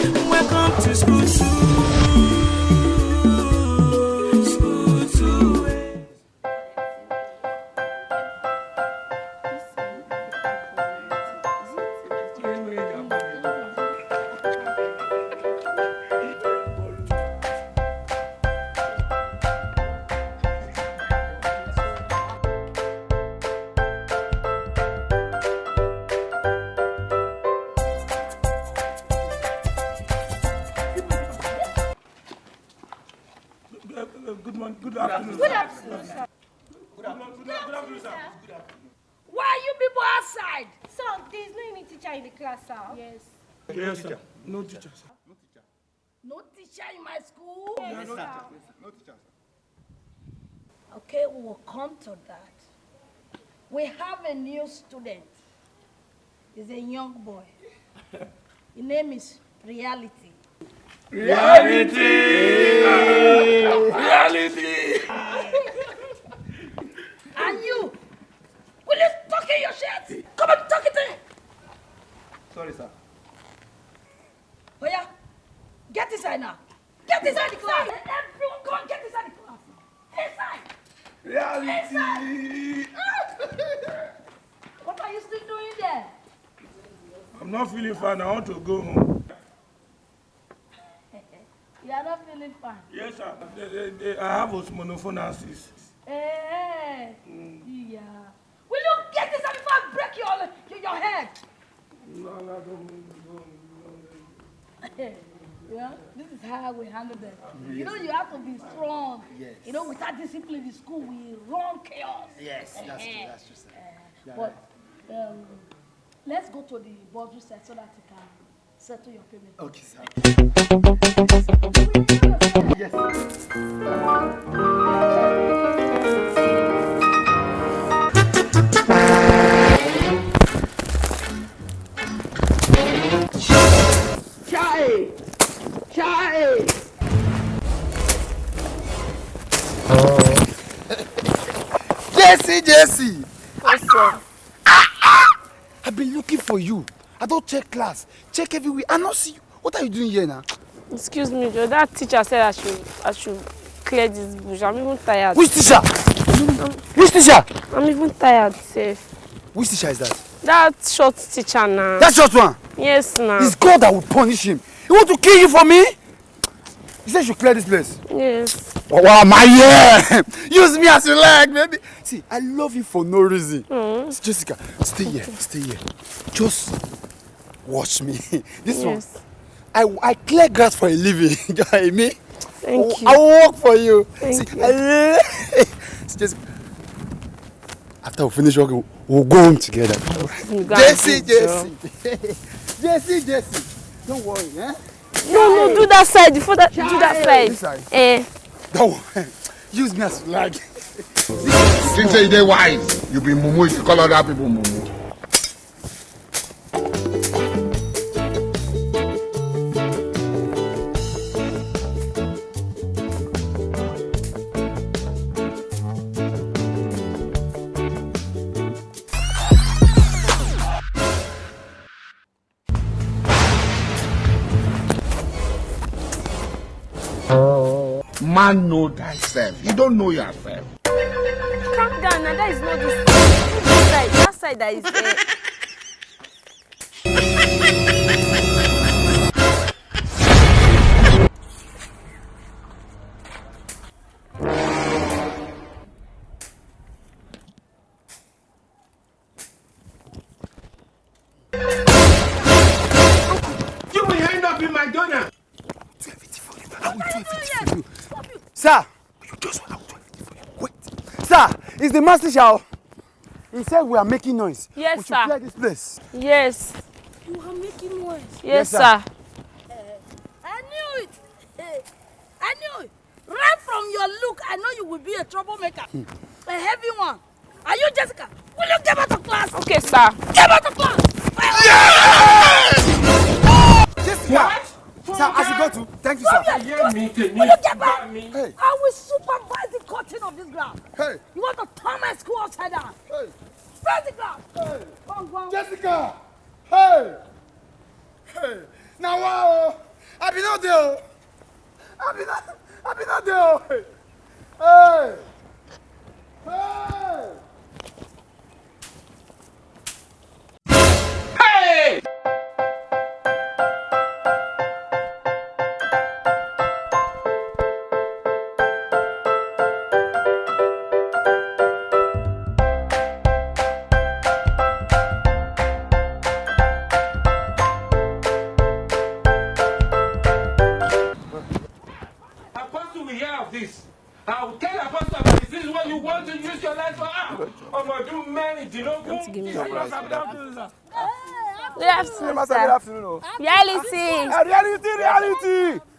Welcome to school too. School too. Good morning. Good afternoon. Good afternoon, sir. Good afternoon, sir. Why are you people outside? Sir, there is no any teacher in the class, sir. Yes, sir. No teacher, sir. No teacher in my school? Yes, sir. No teacher, sir. Okay, we will come to that. We have a new student. He's a young boy. His name is Reality. Reality! And you, will you tuck in your shirt? Come and tuck it in. Sorry, sir. Oh yeah, get inside now. Get inside the class. Everyone go and get inside the class. Inside. Reality! What are you still doing there? I'm not feeling fine. I want to go home. You are not feeling fine. Yes, sir. I have osmonophonasis. Yeah. Will you get inside before I break your head? No, don't. Yeah, this is how we handle them. Yes. You know, you have to be strong. Yes. You know, without discipline in school, we run chaos. Yes, that's true, sir. But let's go to the boundary set so that you can settle your payment. Okay, sir. Yes. Chai! Jesse! What's up? I've been looking for you. I don't check class, check everywhere. I not see you. What are you doing here now? Excuse me, Joe. That teacher said I should clear this bush. I'm even tired. Which teacher? Which teacher? I'm even tired, safe. Which teacher is that? That short teacher now. That short one? Yes, now. It's God that will punish him. He want to kill you for me? He said you should clear this place. Yes. Oh, wow, my yeah! Use me as you like, baby. See, I love you for no reason. Jessica, stay here. Just watch me. This one. I clear grass for a living. You know what I mean? Thank you. I will work for you. Thank you. Jessica, after we finish working, we'll go home together. Jesse. Don't worry, eh? No, do that side. Before that, do that side. This side? Eh. Don't worry. Use me as you like. You think say they wise? You be mumu if you call other people mumu. Man know thyself. You don't know yourself. Calm down now. That is not this side. That side that is there. You will end up in McDonald's. I will do everything for you. Sir! You just want to do everything for you. Wait. Sir, it's the master shower. He said we are making noise. Yes, we sir. should clear this place. Yes. You are making noise. Yes, sir. I knew it. I knew it. Right from your look, I know you will be a troublemaker. A heavy one. Are you Jessica? Will you get out of class? Okay, sir. Get out of class! Jessica! What? Sir, I should go to. Thank you, sir. Will you get back? Hey. I will supervise the cutting of this ground. Hey. You want to turn my school upside down? Hey. Spread the ground. Hey. Go on. Jessica! Hey! Now, wow! I be not there. I be not there. Hey! Hey! Hey! Apostle will hear of this. I will tell Apostle about this. This is what you want to use your life for. I'm going to do many. Give me Good Good Good afternoon. Reality.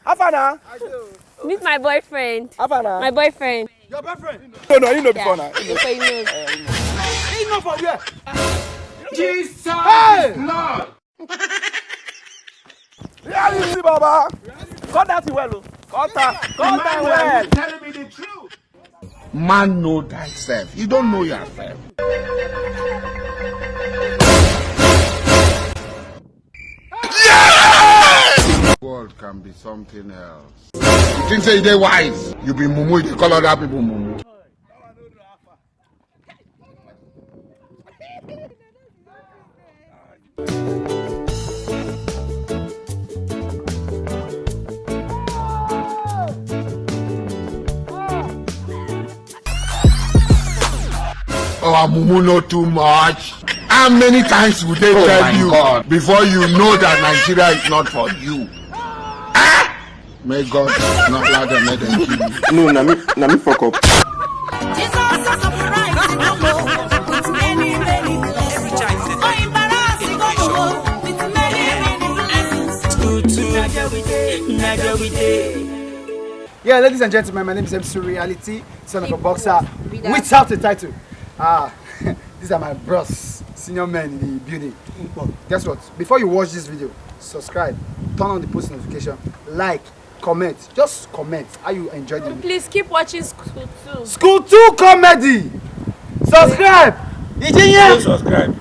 Afana. Meet my boyfriend. Afana. My boyfriend. Your boyfriend? No, you know before now. So he knows. He know for where? Jesus Hey! Lord. Reality, Baba. Cut that well. Cut that well. Telling me the truth. Man, know thyself. You don't know yourself. Yeah! The world can be something else. You think say they wise? You be mumu, you call other people mumu. Oh, mumu know too much. How many times would they tell you before you know that Nigeria is not for you? Ah! May God not allow them, let them kill you. No, na me fuck up. Yeah, ladies and gentlemen, my name is MC Reality, son of a boxer without a title. These are my bros, senior men in the building. Guess what? Before you watch this video, subscribe, turn on the post notification, like, comment. Just comment how you enjoyed the video. Please keep watching School 2. School 2 comedy. Subscribe. Subscribe.